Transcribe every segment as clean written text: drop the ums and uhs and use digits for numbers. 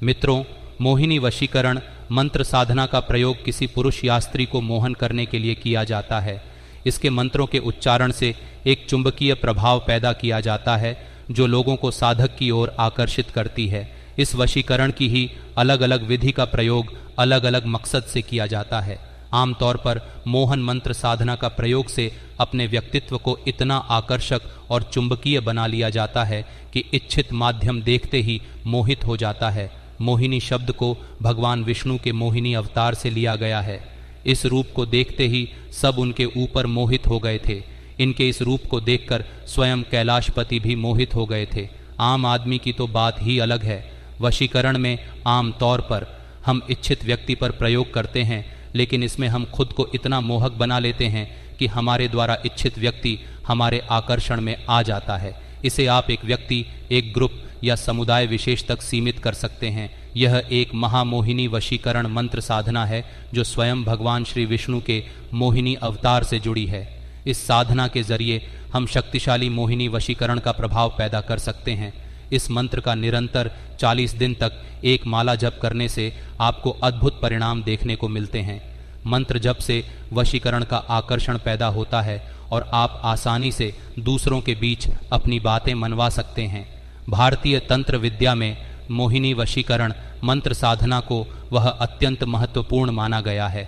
मित्रों, मोहिनी वशीकरण मंत्र साधना का प्रयोग किसी पुरुष या स्त्री को मोहन करने के लिए किया जाता है। इसके मंत्रों के उच्चारण से एक चुंबकीय प्रभाव पैदा किया जाता है जो लोगों को साधक की ओर आकर्षित करती है। इस वशीकरण की ही अलग अलग विधि का प्रयोग अलग अलग मकसद से किया जाता है। आमतौर पर मोहन मंत्र साधना का प्रयोग से अपने व्यक्तित्व को इतना आकर्षक और चुंबकीय बना लिया जाता है कि इच्छित माध्यम देखते ही मोहित हो जाता है। मोहिनी शब्द को भगवान विष्णु के मोहिनी अवतार से लिया गया है। इस रूप को देखते ही सब उनके ऊपर मोहित हो गए थे। इनके इस रूप को देखकर स्वयं कैलाशपति भी मोहित हो गए थे। आम आदमी की तो बात ही अलग है। वशीकरण में आम तौर पर हम इच्छित व्यक्ति पर प्रयोग करते हैं, लेकिन इसमें हम खुद को इतना मोहक बना लेते हैं कि हमारे द्वारा इच्छित व्यक्ति हमारे आकर्षण में आ जाता है। इसे आप एक व्यक्ति, एक ग्रुप या समुदाय विशेष तक सीमित कर सकते हैं। यह एक महामोहिनी वशीकरण मंत्र साधना है जो स्वयं भगवान श्री विष्णु के मोहिनी अवतार से जुड़ी है। इस साधना के जरिए हम शक्तिशाली मोहिनी वशीकरण का प्रभाव पैदा कर सकते हैं। इस मंत्र का निरंतर 40 दिन तक एक माला जप करने से आपको अद्भुत परिणाम देखने को मिलते हैं। मंत्र जप से वशीकरण का आकर्षण पैदा होता है और आप आसानी से दूसरों के बीच अपनी बातें मनवा सकते हैं। भारतीय तंत्र विद्या में मोहिनी वशीकरण मंत्र साधना को वह अत्यंत महत्वपूर्ण माना गया है।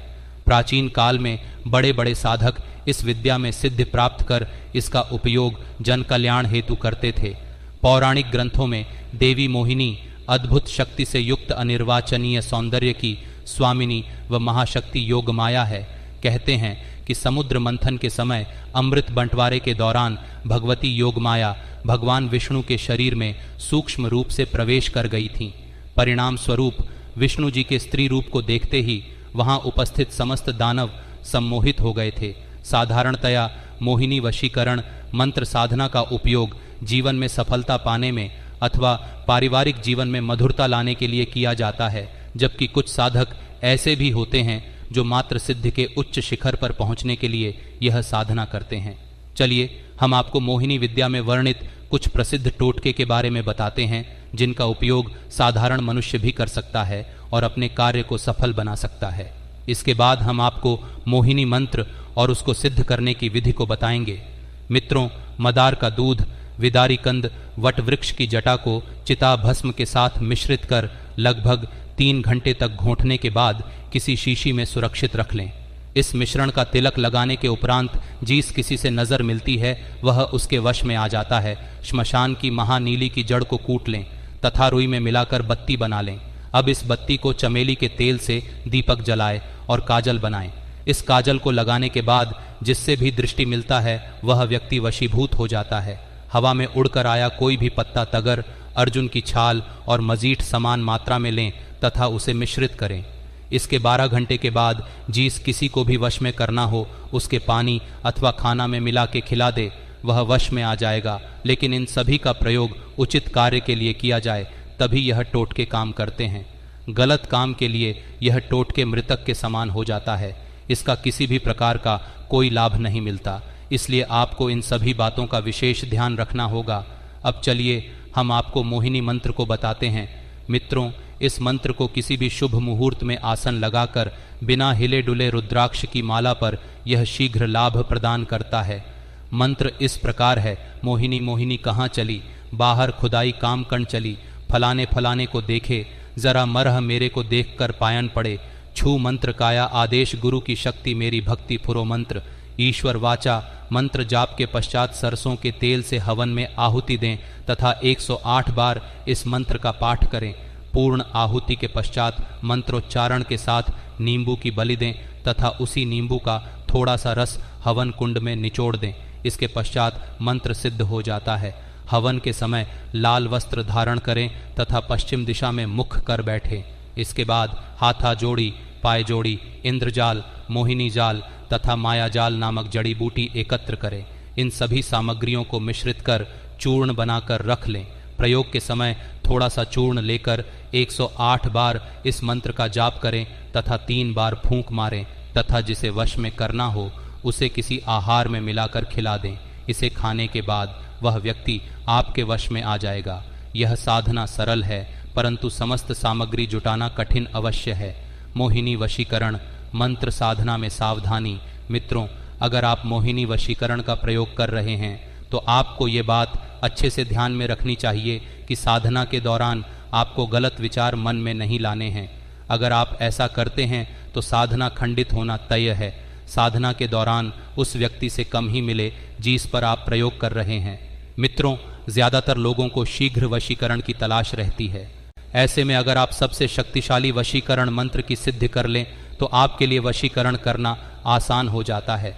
प्राचीन काल में बड़े बड़े साधक इस विद्या में सिद्धि प्राप्त कर इसका उपयोग जन कल्याण हेतु करते थे। पौराणिक ग्रंथों में देवी मोहिनी अद्भुत शक्ति से युक्त अनिर्वाचनीय सौंदर्य की स्वामिनी व महाशक्ति योगमाया है। कहते हैं कि समुद्र मंथन के समय अमृत बंटवारे के दौरान भगवती योगमाया भगवान विष्णु के शरीर में सूक्ष्म रूप से प्रवेश कर गई थीं। परिणाम स्वरूप विष्णु जी के स्त्री रूप को देखते ही वहां उपस्थित समस्त दानव सम्मोहित हो गए थे। साधारणतया मोहिनी वशीकरण मंत्र साधना का उपयोग जीवन में सफलता पाने में अथवा पारिवारिक जीवन में मधुरता लाने के लिए किया जाता है, जबकि कुछ साधक ऐसे भी होते हैं जो मात्र सिद्धि के उच्च शिखर पर पहुंचने के लिए यह साधना करते हैं। चलिए हम आपको मोहिनी विद्या में वर्णित कुछ प्रसिद्ध टोटके के बारे में बताते हैं जिनका उपयोग साधारण मनुष्य भी कर सकता है और अपने कार्य को सफल बना सकता है। इसके बाद हम आपको मोहिनी मंत्र और उसको सिद्ध करने की विधि को बताएंगे। मित्रों, मदार का दूध, विदारी कंद, वट वृक्ष की जटा को चिता भस्म के साथ मिश्रित कर लगभग 3 घंटे तक घोंटने के बाद किसी शीशी में सुरक्षित रख लें। इस मिश्रण का तिलक लगाने के उपरांत जिस किसी से नजर मिलती है वह उसके वश में आ जाता है। श्मशान की महानीली की जड़ को कूट लें तथा रुई में मिलाकर बत्ती बना लें। अब इस बत्ती को चमेली के तेल से दीपक जलाएं और काजल बनाएं। इस काजल को लगाने के बाद जिससे भी दृष्टि मिलता है वह व्यक्ति वशीभूत हो जाता है। हवा में उड़कर आया कोई भी पत्ता, तगर, अर्जुन की छाल और मजीठ समान मात्रा में लें तथा उसे मिश्रित करें। इसके 12 घंटे के बाद जिस किसी को भी वश में करना हो उसके पानी अथवा खाना में मिला के खिला दे, वह वश में आ जाएगा। लेकिन इन सभी का प्रयोग उचित कार्य के लिए किया जाए तभी यह टोटके काम करते हैं। गलत काम के लिए यह टोटके मृतक के समान हो जाता है। इसका किसी भी प्रकार का कोई लाभ नहीं मिलता। इसलिए आपको इन सभी बातों का विशेष ध्यान रखना होगा। अब चलिए हम आपको मोहिनी मंत्र को बताते हैं। मित्रों, इस मंत्र को किसी भी शुभ मुहूर्त में आसन लगाकर बिना हिले डुले रुद्राक्ष की माला पर यह शीघ्र लाभ प्रदान करता है। मंत्र इस प्रकार है। मोहिनी मोहिनी कहाँ चली, बाहर खुदाई काम कण चली, फलाने फलाने को देखे, जरा मरह मेरे को देख कर पायन पड़े, छू मंत्र काया आदेश गुरु की शक्ति मेरी भक्ति फुरो मंत्र। ईश्वर वाचा मंत्र जाप के पश्चात सरसों के तेल से हवन में आहुति दें तथा 108 बार इस मंत्र का पाठ करें। पूर्ण आहुति के पश्चात मंत्रोच्चारण के साथ नींबू की बलि दें तथा उसी नींबू का थोड़ा सा रस हवन कुंड में निचोड़ दें। इसके पश्चात मंत्र सिद्ध हो जाता है। हवन के समय लाल वस्त्र धारण करें तथा पश्चिम दिशा में मुख कर बैठें। इसके बाद हाथा जोड़ी, पाय जोड़ी, इंद्रजाल, मोहिनी जाल तथा मायाजाल नामक जड़ी बूटी एकत्र करें। इन सभी सामग्रियों को मिश्रित कर चूर्ण बनाकर रख लें। प्रयोग के समय थोड़ा सा चूर्ण लेकर 108 बार इस मंत्र का जाप करें तथा 3 बार फूंक मारें तथा जिसे वश में करना हो उसे किसी आहार में मिलाकर खिला दें। इसे खाने के बाद वह व्यक्ति आपके वश में आ जाएगा। यह साधना सरल है परंतु समस्त सामग्री जुटाना कठिन अवश्य है। मोहिनी वशीकरण मंत्र साधना में सावधानी। मित्रों, अगर आप मोहिनी वशीकरण का प्रयोग कर रहे हैं तो आपको ये बात अच्छे से ध्यान में रखनी चाहिए कि साधना के दौरान आपको गलत विचार मन में नहीं लाने हैं। अगर आप ऐसा करते हैं तो साधना खंडित होना तय है। साधना के दौरान उस व्यक्ति से कम ही मिले जिस पर आप प्रयोग कर रहे हैं। मित्रों, ज़्यादातर लोगों को शीघ्र वशीकरण की तलाश रहती है। ऐसे में अगर आप सबसे शक्तिशाली वशीकरण मंत्र की सिद्धि कर लें तो आपके लिए वशीकरण करना आसान हो जाता है।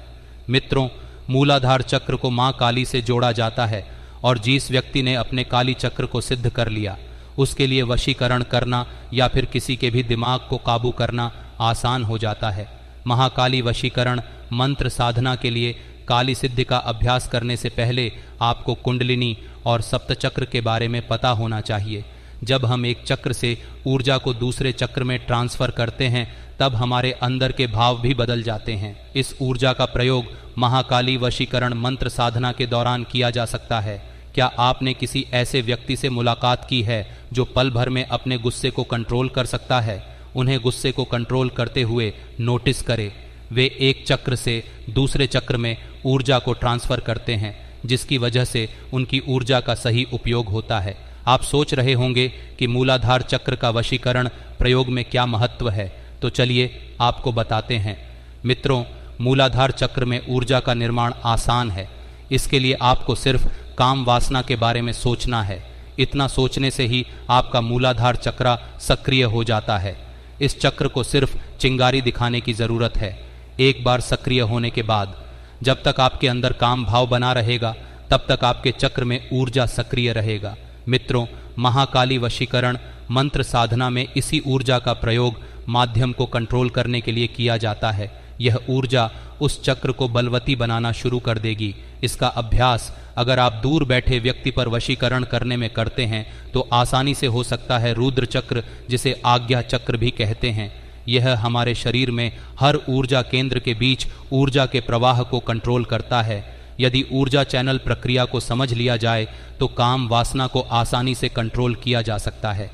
मित्रों, मूलाधार चक्र को माँ काली से जोड़ा जाता है और जिस व्यक्ति ने अपने काली चक्र को सिद्ध कर लिया उसके लिए वशीकरण करना या फिर किसी के भी दिमाग को काबू करना आसान हो जाता है। महाकाली वशीकरण मंत्र साधना के लिए काली सिद्धि का अभ्यास करने से पहले आपको कुंडलिनी और सप्तचक्र के बारे में पता होना चाहिए। जब हम एक चक्र से ऊर्जा को दूसरे चक्र में ट्रांसफर करते हैं तब हमारे अंदर के भाव भी बदल जाते हैं। इस ऊर्जा का प्रयोग महाकाली वशीकरण मंत्र साधना के दौरान किया जा सकता है। क्या आपने किसी ऐसे व्यक्ति से मुलाकात की है जो पल भर में अपने गुस्से को कंट्रोल कर सकता है? उन्हें गुस्से को कंट्रोल करते हुए नोटिस करें। वे एक चक्र से दूसरे चक्र में ऊर्जा को ट्रांसफर करते हैं, जिसकी वजह से उनकी ऊर्जा का सही उपयोग होता है। आप सोच रहे होंगे कि मूलाधार चक्र का वशीकरण प्रयोग में क्या महत्व है, तो चलिए आपको बताते हैं। मित्रों, मूलाधार चक्र में ऊर्जा का निर्माण आसान है। इसके लिए आपको सिर्फ काम वासना के बारे में सोचना है। इतना सोचने से ही आपका मूलाधार चक्र सक्रिय हो जाता है। इस चक्र को सिर्फ चिंगारी दिखाने की ज़रूरत है। एक बार सक्रिय होने के बाद जब तक आपके अंदर काम भाव बना रहेगा तब तक आपके चक्र में ऊर्जा सक्रिय रहेगा। मित्रों, महाकाली वशीकरण मंत्र साधना में इसी ऊर्जा का प्रयोग माध्यम को कंट्रोल करने के लिए किया जाता है। यह ऊर्जा उस चक्र को बलवती बनाना शुरू कर देगी। इसका अभ्यास अगर आप दूर बैठे व्यक्ति पर वशीकरण करने में करते हैं तो आसानी से हो सकता है। रुद्र चक्र, जिसे आज्ञा चक्र भी कहते हैं, यह हमारे शरीर में हर ऊर्जा केंद्र के बीच ऊर्जा के प्रवाह को कंट्रोल करता है। यदि ऊर्जा चैनल प्रक्रिया को समझ लिया जाए तो काम वासना को आसानी से कंट्रोल किया जा सकता है।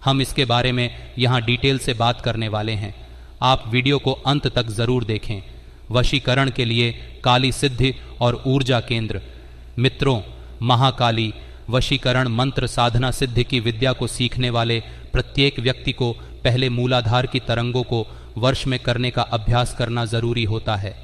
हम इसके बारे में यहाँ डिटेल से बात करने वाले हैं। आप वीडियो को अंत तक ज़रूर देखें। वशीकरण के लिए काली सिद्धि और ऊर्जा केंद्र। मित्रों, महाकाली वशीकरण मंत्र साधना सिद्धि की विद्या को सीखने वाले प्रत्येक व्यक्ति को पहले मूलाधार की तरंगों को वर्ष में करने का अभ्यास करना ज़रूरी होता है।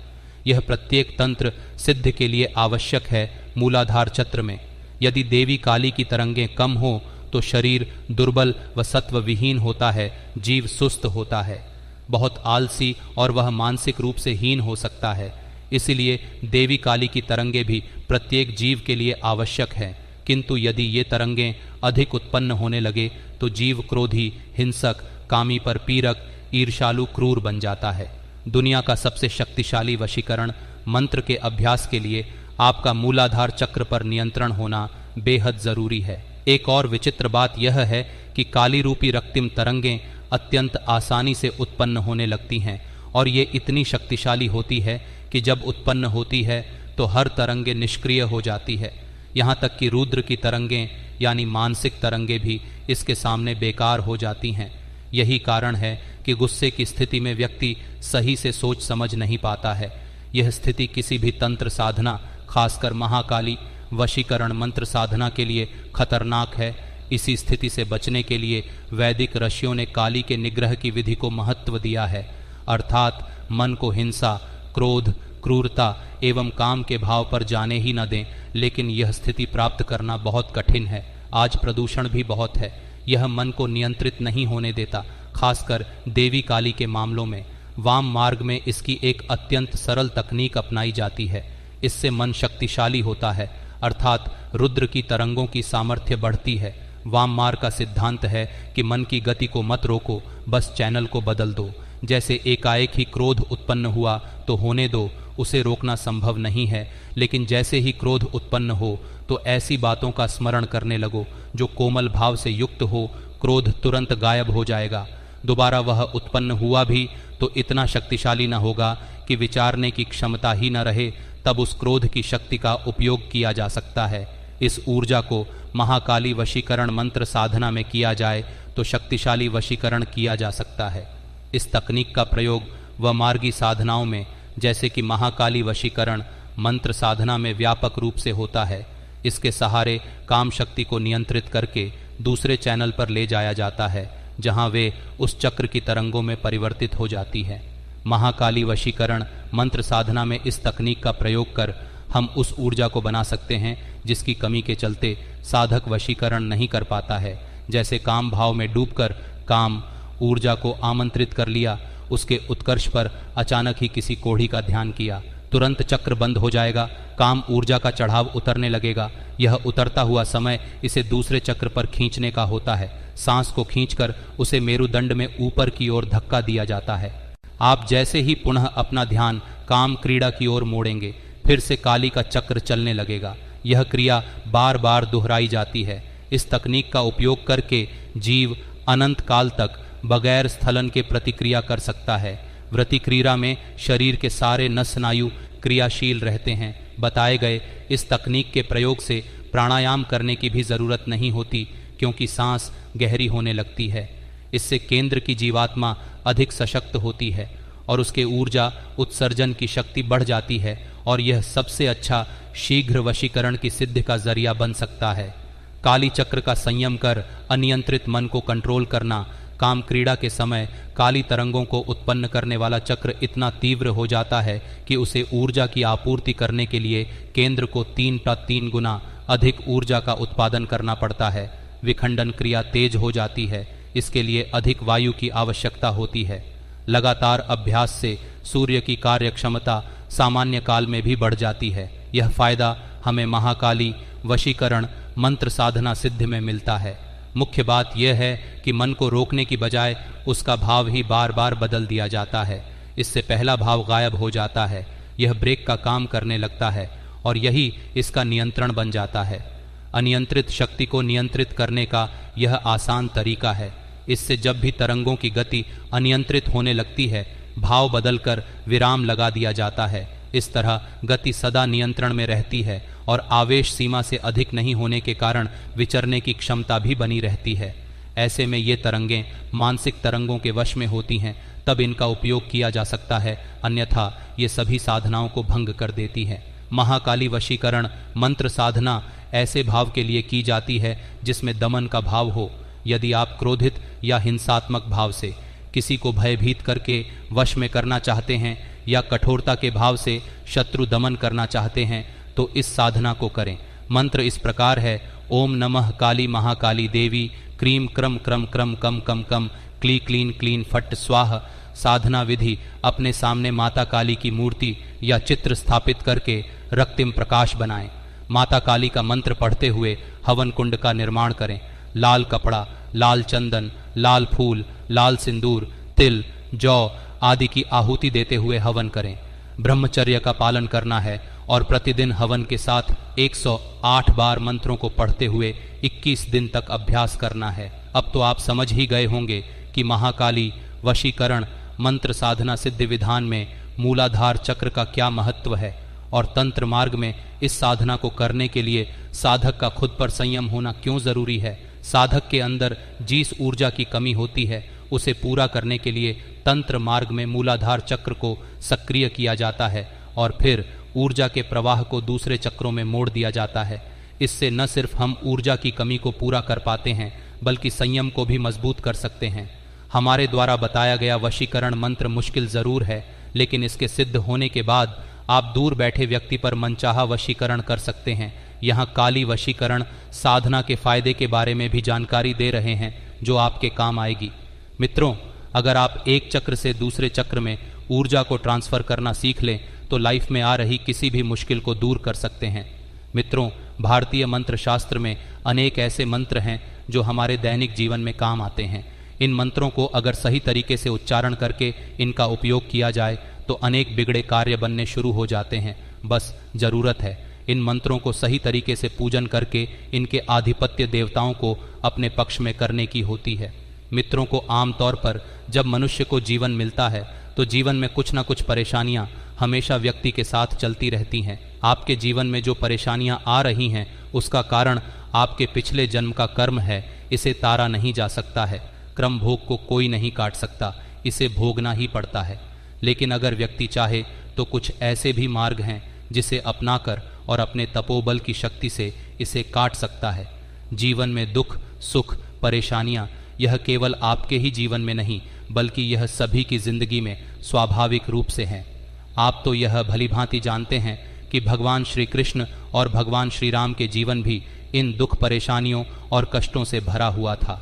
यह प्रत्येक तंत्र सिद्ध के लिए आवश्यक है। मूलाधार चक्र में यदि देवी काली की तरंगें कम हो तो शरीर दुर्बल व सत्व विहीन होता है, जीव सुस्त होता है, बहुत आलसी और वह मानसिक रूप से हीन हो सकता है। इसलिए देवी काली की तरंगें भी प्रत्येक जीव के लिए आवश्यक है। किंतु यदि ये तरंगें अधिक उत्पन्न होने लगे तो जीव क्रोधी, हिंसक, कामी पर पीरक, ईर्ष्यालु, क्रूर बन जाता है। दुनिया का सबसे शक्तिशाली वशीकरण मंत्र के अभ्यास के लिए आपका मूलाधार चक्र पर नियंत्रण होना बेहद ज़रूरी है। एक और विचित्र बात यह है कि काली रूपी रक्तिम तरंगें अत्यंत आसानी से उत्पन्न होने लगती हैं और ये इतनी शक्तिशाली होती है कि जब उत्पन्न होती है तो हर तरंगें निष्क्रिय हो जाती है। यहाँ तक कि रुद्र की तरंगें यानी मानसिक तरंगें भी इसके सामने बेकार हो जाती हैं। यही कारण है कि गुस्से की स्थिति में व्यक्ति सही से सोच समझ नहीं पाता है। यह स्थिति किसी भी तंत्र साधना, खासकर महाकाली वशीकरण मंत्र साधना के लिए खतरनाक है। इसी स्थिति से बचने के लिए वैदिक ऋषियों ने काली के निग्रह की विधि को महत्व दिया है, अर्थात मन को हिंसा, क्रोध, क्रूरता एवं काम के भाव पर जाने ही न दें। लेकिन यह स्थिति प्राप्त करना बहुत कठिन है। आज प्रदूषण भी बहुत है, यह मन को नियंत्रित नहीं होने देता, खासकर देवी काली के मामलों में। वाम मार्ग में इसकी एक अत्यंत सरल तकनीक अपनाई जाती है। इससे मन शक्तिशाली होता है, अर्थात रुद्र की तरंगों की सामर्थ्य बढ़ती है। वाम मार्ग का सिद्धांत है कि मन की गति को मत रोको, बस चैनल को बदल दो। जैसे एकाएक ही क्रोध उत्पन्न हुआ तो होने दो, उसे रोकना संभव नहीं है। लेकिन जैसे ही क्रोध उत्पन्न हो तो ऐसी बातों का स्मरण करने लगो जो कोमल भाव से युक्त हो, क्रोध तुरंत गायब हो जाएगा। दोबारा वह उत्पन्न हुआ भी तो इतना शक्तिशाली न होगा कि विचारने की क्षमता ही न रहे, तब उस क्रोध की शक्ति का उपयोग किया जा सकता है। इस ऊर्जा को महाकाली वशीकरण मंत्र साधना में किया जाए तो शक्तिशाली वशीकरण किया जा सकता है। इस तकनीक का प्रयोग व मार्गी साधनाओं में जैसे कि महाकाली वशीकरण मंत्र साधना में व्यापक रूप से होता है। इसके सहारे काम शक्ति को नियंत्रित करके दूसरे चैनल पर ले जाया जाता है जहां वे उस चक्र की तरंगों में परिवर्तित हो जाती है। महाकाली वशीकरण मंत्र साधना में इस तकनीक का प्रयोग कर हम उस ऊर्जा को बना सकते हैं जिसकी कमी के चलते साधक वशीकरण नहीं कर पाता है। जैसे काम भाव में डूबकर काम ऊर्जा को आमंत्रित कर लिया, उसके उत्कर्ष पर अचानक ही किसी कोढ़ी का ध्यान किया, तुरंत चक्र बंद हो जाएगा, काम ऊर्जा का चढ़ाव उतरने लगेगा। यह उतरता हुआ समय इसे दूसरे चक्र पर खींचने का होता है। सांस को खींचकर उसे मेरुदंड में ऊपर की ओर धक्का दिया जाता है। आप जैसे ही पुनः अपना ध्यान काम क्रीड़ा की ओर मोड़ेंगे, फिर से काली का चक्र चलने लगेगा। यह क्रिया बार बार दोहराई जाती है। इस तकनीक का उपयोग करके जीव अनंत काल तक बगैर स्थलन के प्रतिक्रिया कर सकता है। व्रति क्रीड़ा में शरीर के सारे नस स्नायु क्रियाशील रहते हैं। बताए गए इस तकनीक के प्रयोग से प्राणायाम करने की भी जरूरत नहीं होती, क्योंकि सांस गहरी होने लगती है। इससे केंद्र की जीवात्मा अधिक सशक्त होती है और उसके ऊर्जा उत्सर्जन की शक्ति बढ़ जाती है, और यह सबसे अच्छा शीघ्र वशीकरण की सिद्धि का जरिया बन सकता है। काली चक्र का संयम कर अनियंत्रित मन को कंट्रोल करना। काम क्रीड़ा के समय काली तरंगों को उत्पन्न करने वाला चक्र इतना तीव्र हो जाता है कि उसे ऊर्जा की आपूर्ति करने के लिए केंद्र को 3 गुना अधिक ऊर्जा का उत्पादन करना पड़ता है। विखंडन क्रिया तेज हो जाती है। इसके लिए अधिक वायु की आवश्यकता होती है। लगातार अभ्यास से सूर्य की कार्य क्षमता सामान्य काल में भी बढ़ जाती है। यह फायदा हमें महाकाली वशीकरण मंत्र साधना सिद्धि में मिलता है। मुख्य बात यह है कि मन को रोकने की बजाय उसका भाव ही बार बार बदल दिया जाता है। इससे पहला भाव गायब हो जाता है। यह ब्रेक का काम करने लगता है और यही इसका नियंत्रण बन जाता है। अनियंत्रित शक्ति को नियंत्रित करने का यह आसान तरीका है। इससे जब भी तरंगों की गति अनियंत्रित होने लगती है, भाव बदलकर विराम लगा दिया जाता है। इस तरह गति सदा नियंत्रण में रहती है और आवेश सीमा से अधिक नहीं होने के कारण विचरने की क्षमता भी बनी रहती है। ऐसे में ये तरंगें मानसिक तरंगों के वश में होती हैं, तब इनका उपयोग किया जा सकता है, अन्यथा ये सभी साधनाओं को भंग कर देती है। महाकाली वशीकरण मंत्र साधना ऐसे भाव के लिए की जाती है जिसमें दमन का भाव हो। यदि आप क्रोधित या हिंसात्मक भाव से किसी को भयभीत करके वश में करना चाहते हैं या कठोरता के भाव से शत्रु दमन करना चाहते हैं तो इस साधना को करें। मंत्र इस प्रकार है: ओम नमः काली महाकाली देवी क्रीम क्रम क्रम क्रम कम कम कम क्ली क्लीन क्लीन फट स्वाहा। साधना विधि: अपने सामने माता काली की मूर्ति या चित्र स्थापित करके रक्तिम प्रकाश बनाएं। माता काली का मंत्र पढ़ते हुए हवन कुंड का निर्माण करें। लाल कपड़ा, लाल चंदन, लाल फूल, लाल सिंदूर, तिल, जौ आदि की आहुति देते हुए हवन करें। ब्रह्मचर्य का पालन करना है और प्रतिदिन हवन के साथ 108 बार मंत्रों को पढ़ते हुए 21 दिन तक अभ्यास करना है। अब तो आप समझ ही गए होंगे कि महाकाली वशीकरण मंत्र साधना सिद्धि विधान में मूलाधार चक्र का क्या महत्व है, और तंत्र मार्ग में इस साधना को करने के लिए साधक का खुद पर संयम होना क्यों जरूरी है। साधक के अंदर जिस ऊर्जा की कमी होती है उसे पूरा करने के लिए तंत्र मार्ग में मूलाधार चक्र को सक्रिय किया जाता है और फिर ऊर्जा के प्रवाह को दूसरे चक्रों में मोड़ दिया जाता है। इससे न सिर्फ हम ऊर्जा की कमी को पूरा कर पाते हैं बल्कि संयम को भी मजबूत कर सकते हैं। हमारे द्वारा बताया गया वशीकरण मंत्र मुश्किल जरूर है, लेकिन इसके सिद्ध होने के बाद आप दूर बैठे व्यक्ति पर मनचाहा वशीकरण कर सकते हैं। यहाँ काली वशीकरण साधना के फायदे के बारे में भी जानकारी दे रहे हैं जो आपके काम आएगी। मित्रों, अगर आप एक चक्र से दूसरे चक्र में ऊर्जा को ट्रांसफर करना सीख लें तो लाइफ में आ रही किसी भी मुश्किल को दूर कर सकते हैं। मित्रों, भारतीय मंत्र शास्त्र में अनेक ऐसे मंत्र हैं जो हमारे दैनिक जीवन में काम आते हैं। इन मंत्रों को अगर सही तरीके से उच्चारण करके इनका उपयोग किया जाए तो अनेक बिगड़े कार्य बनने शुरू हो जाते हैं। बस जरूरत है इन मंत्रों को सही तरीके से पूजन करके इनके आधिपत्य देवताओं को अपने पक्ष में करने की होती है। मित्रों को आमतौर पर जब मनुष्य को जीवन मिलता है तो जीवन में कुछ न कुछ परेशानियां हमेशा व्यक्ति के साथ चलती रहती हैं। आपके जीवन में जो परेशानियां आ रही हैं उसका कारण आपके पिछले जन्म का कर्म है, इसे तारा नहीं जा सकता है। क्रम भोग को कोई नहीं काट सकता, इसे भोगना ही पड़ता है। लेकिन अगर व्यक्ति चाहे तो कुछ ऐसे भी मार्ग हैं जिसे अपनाकर और अपने तपोबल की शक्ति से इसे काट सकता है। जीवन में दुख, सुख, परेशानियां यह केवल आपके ही जीवन में नहीं बल्कि यह सभी की जिंदगी में स्वाभाविक रूप से हैं। आप तो यह भलीभांति जानते हैं कि भगवान श्री कृष्ण और भगवान श्री राम के जीवन भी इन दुख, परेशानियों और कष्टों से भरा हुआ था।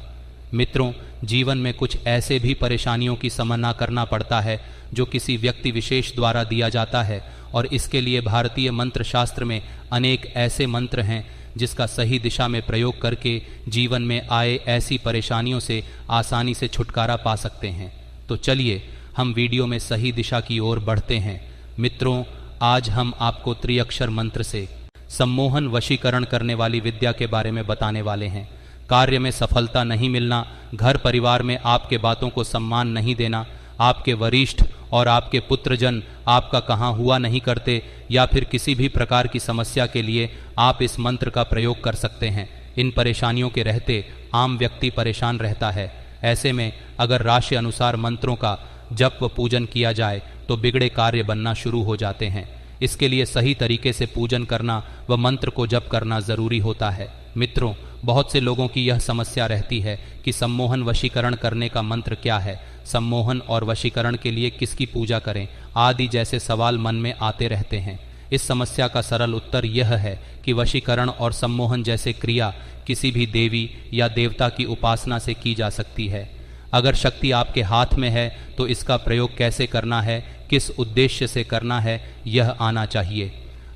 मित्रों, जीवन में कुछ ऐसे भी परेशानियों की सामना करना पड़ता है जो किसी व्यक्ति विशेष द्वारा दिया जाता है, और इसके लिए भारतीय मंत्र शास्त्र में अनेक ऐसे मंत्र हैं जिसका सही दिशा में प्रयोग करके जीवन में आए ऐसी परेशानियों से आसानी से छुटकारा पा सकते हैं। तो चलिए हम वीडियो में सही दिशा की ओर बढ़ते हैं। मित्रों, आज हम आपको त्रिअक्षर मंत्र से सम्मोहन वशीकरण करने वाली विद्या के बारे में बताने वाले हैं। कार्य में सफलता नहीं मिलना, घर परिवार में आपके बातों को सम्मान नहीं देना, आपके वरिष्ठ और आपके पुत्रजन आपका कहाँ हुआ नहीं करते, या फिर किसी भी प्रकार की समस्या के लिए आप इस मंत्र का प्रयोग कर सकते हैं। इन परेशानियों के रहते आम व्यक्ति परेशान रहता है। ऐसे में अगर राशि अनुसार मंत्रों का जप व पूजन किया जाए तो बिगड़े कार्य बनना शुरू हो जाते हैं। इसके लिए सही तरीके से पूजन करना व मंत्र को जप करना ज़रूरी होता है। मित्रों, बहुत से लोगों की यह समस्या रहती है कि सम्मोहन वशीकरण करने का मंत्र क्या है, सम्मोहन और वशीकरण के लिए किसकी पूजा करें आदि जैसे सवाल मन में आते रहते हैं। इस समस्या का सरल उत्तर यह है कि वशीकरण और सम्मोहन जैसे क्रिया किसी भी देवी या देवता की उपासना से की जा सकती है। अगर शक्ति आपके हाथ में है तो इसका प्रयोग कैसे करना है, किस उद्देश्य से करना है, यह आना चाहिए।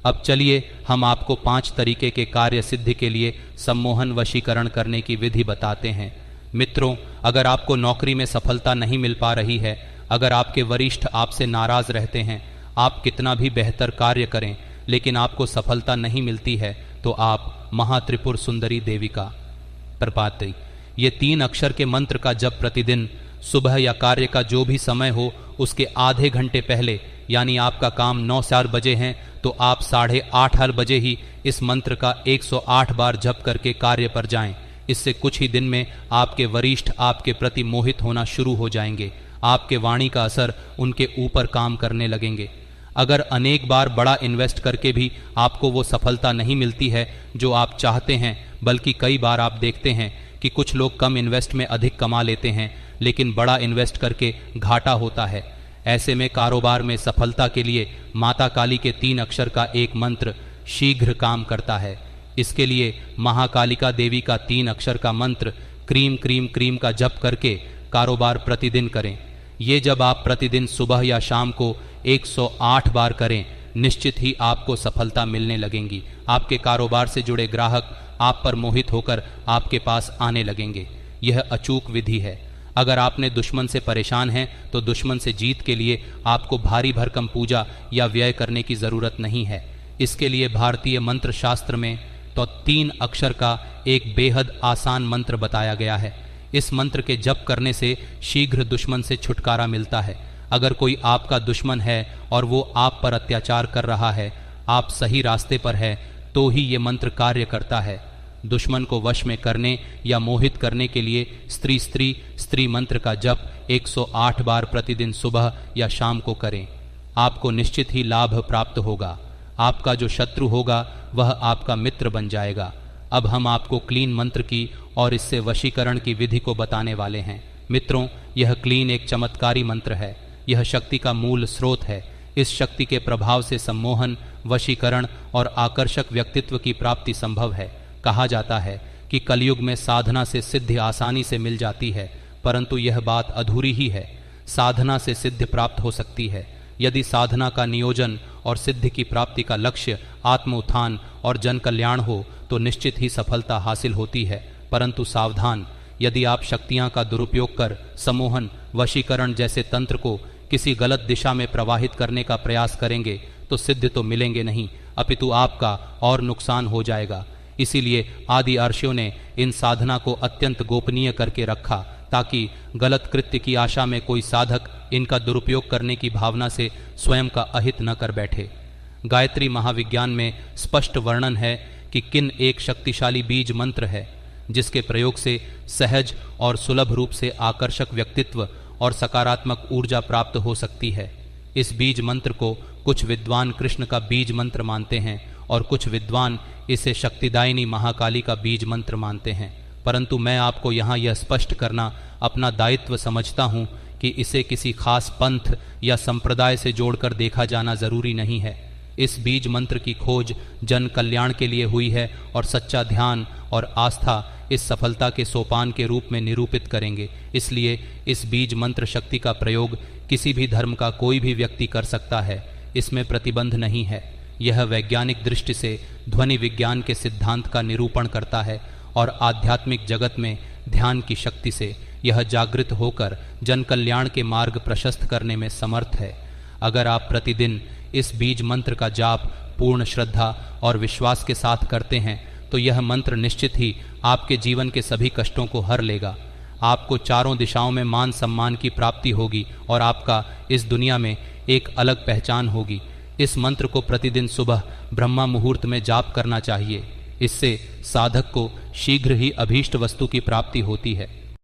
अब चलिए हम आपको 5 तरीके के कार्य सिद्धि के लिए सम्मोहन वशीकरण करने की विधि बताते हैं। मित्रों, अगर आपको नौकरी में सफलता नहीं मिल पा रही है, अगर आपके वरिष्ठ आपसे नाराज रहते हैं, आप कितना भी बेहतर कार्य करें लेकिन आपको सफलता नहीं मिलती है, तो आप महात्रिपुर सुंदरी देविका प्रपात्री ये 3 अक्षर के मंत्र का जप प्रतिदिन सुबह या कार्य का जो भी समय हो उसके आधे घंटे पहले, यानी आपका काम 9-4 बजे हैं तो आप 8:30 बजे ही इस मंत्र का 108 बार जप करके कार्य पर जाएं। इससे कुछ ही दिन में आपके वरिष्ठ आपके प्रति मोहित होना शुरू हो जाएंगे। आपके वाणी का असर उनके ऊपर काम करने लगेंगे। अगर अनेक बार बड़ा इन्वेस्ट करके भी आपको वो सफलता नहीं मिलती है जो आप चाहते हैं, बल्कि कई बार आप देखते हैं कि कुछ लोग कम इन्वेस्ट में अधिक कमा लेते हैं लेकिन बड़ा इन्वेस्ट करके घाटा होता है। ऐसे में कारोबार में सफलता के लिए माता काली के 3 अक्षर का एक मंत्र शीघ्र काम करता है। इसके लिए महाकालिका देवी का 3 अक्षर का मंत्र क्रीम क्रीम क्रीम का जप करके कारोबार प्रतिदिन करें। ये जब आप प्रतिदिन सुबह या शाम को 108 बार करें, निश्चित ही आपको सफलता मिलने लगेंगी। आपके कारोबार से जुड़े ग्राहक आप पर मोहित होकर आपके पास आने लगेंगे। यह अचूक विधि है। अगर आपने दुश्मन से परेशान हैं तो दुश्मन से जीत के लिए आपको भारी भरकम पूजा या व्यय करने की ज़रूरत नहीं है। इसके लिए भारतीय मंत्र शास्त्र में तो 3 अक्षर का एक बेहद आसान मंत्र बताया गया है। इस मंत्र के जप करने से शीघ्र दुश्मन से छुटकारा मिलता है। अगर कोई आपका दुश्मन है और वो आप पर अत्याचार कर रहा है, आप सही रास्ते पर है तो ही ये मंत्र कार्य करता है। दुश्मन को वश में करने या मोहित करने के लिए स्त्री मंत्र का जप 108 बार प्रतिदिन सुबह या शाम को करें। आपको निश्चित ही लाभ प्राप्त होगा। आपका जो शत्रु होगा वह आपका मित्र बन जाएगा। अब हम आपको क्लीन मंत्र की और इससे वशीकरण की विधि को बताने वाले हैं। मित्रों, यह क्लीन एक चमत्कारी मंत्र है। यह शक्ति का मूल स्रोत है। इस शक्ति के प्रभाव से सम्मोहन, वशीकरण और आकर्षक व्यक्तित्व की प्राप्ति संभव है। कहा जाता है कि कलयुग में साधना से सिद्धि आसानी से मिल जाती है, परंतु यह बात अधूरी ही है। साधना से सिद्धि प्राप्त हो सकती है। यदि साधना का नियोजन और सिद्धि की प्राप्ति का लक्ष्य आत्म उत्थान और जन कल्याण हो तो निश्चित ही सफलता हासिल होती है। परंतु सावधान, यदि आप शक्तियां का दुरुपयोग कर सम्मोहन, वशीकरण जैसे तंत्र को किसी गलत दिशा में प्रवाहित करने का प्रयास करेंगे तो सिद्ध तो मिलेंगे नहीं, अपितु आपका और नुकसान हो जाएगा। इसीलिए आदि अर्षियों ने इन साधना को अत्यंत गोपनीय करके रखा ताकि गलत कृत्य की आशा में कोई साधक इनका दुरुपयोग करने की भावना से स्वयं का अहित न कर बैठे। गायत्री महाविज्ञान में स्पष्ट वर्णन है कि किन एक शक्तिशाली बीज मंत्र है जिसके प्रयोग से सहज और सुलभ रूप से आकर्षक व्यक्तित्व और सकारात्मक ऊर्जा प्राप्त हो सकती है। इस बीज मंत्र को कुछ विद्वान कृष्ण का बीज मंत्र मानते हैं और कुछ विद्वान इसे शक्तिदायिनी महाकाली का बीज मंत्र मानते हैं, परंतु मैं आपको यहाँ यह स्पष्ट करना अपना दायित्व समझता हूँ कि इसे किसी खास पंथ या संप्रदाय से जोड़कर देखा जाना जरूरी नहीं है। इस बीज मंत्र की खोज जन कल्याण के लिए हुई है और सच्चा ध्यान और आस्था इस सफलता के सोपान के रूप में निरूपित करेंगे। इसलिए इस बीज मंत्र शक्ति का प्रयोग किसी भी धर्म का कोई भी व्यक्ति कर सकता है, इसमें प्रतिबंध नहीं है। यह वैज्ञानिक दृष्टि से ध्वनि विज्ञान के सिद्धांत का निरूपण करता है और आध्यात्मिक जगत में ध्यान की शक्ति से यह जागृत होकर जन कल्याण के मार्ग प्रशस्त करने में समर्थ है। अगर आप प्रतिदिन इस बीज मंत्र का जाप पूर्ण श्रद्धा और विश्वास के साथ करते हैं तो यह मंत्र निश्चित ही आपके जीवन के सभी कष्टों को हर लेगा। आपको चारों दिशाओं में मान सम्मान की प्राप्ति होगी और आपका इस दुनिया में एक अलग पहचान होगी। इस मंत्र को प्रतिदिन सुबह ब्रह्मा मुहूर्त में जाप करना चाहिए। इससे साधक को शीघ्र ही अभीष्ट वस्तु की प्राप्ति होती है।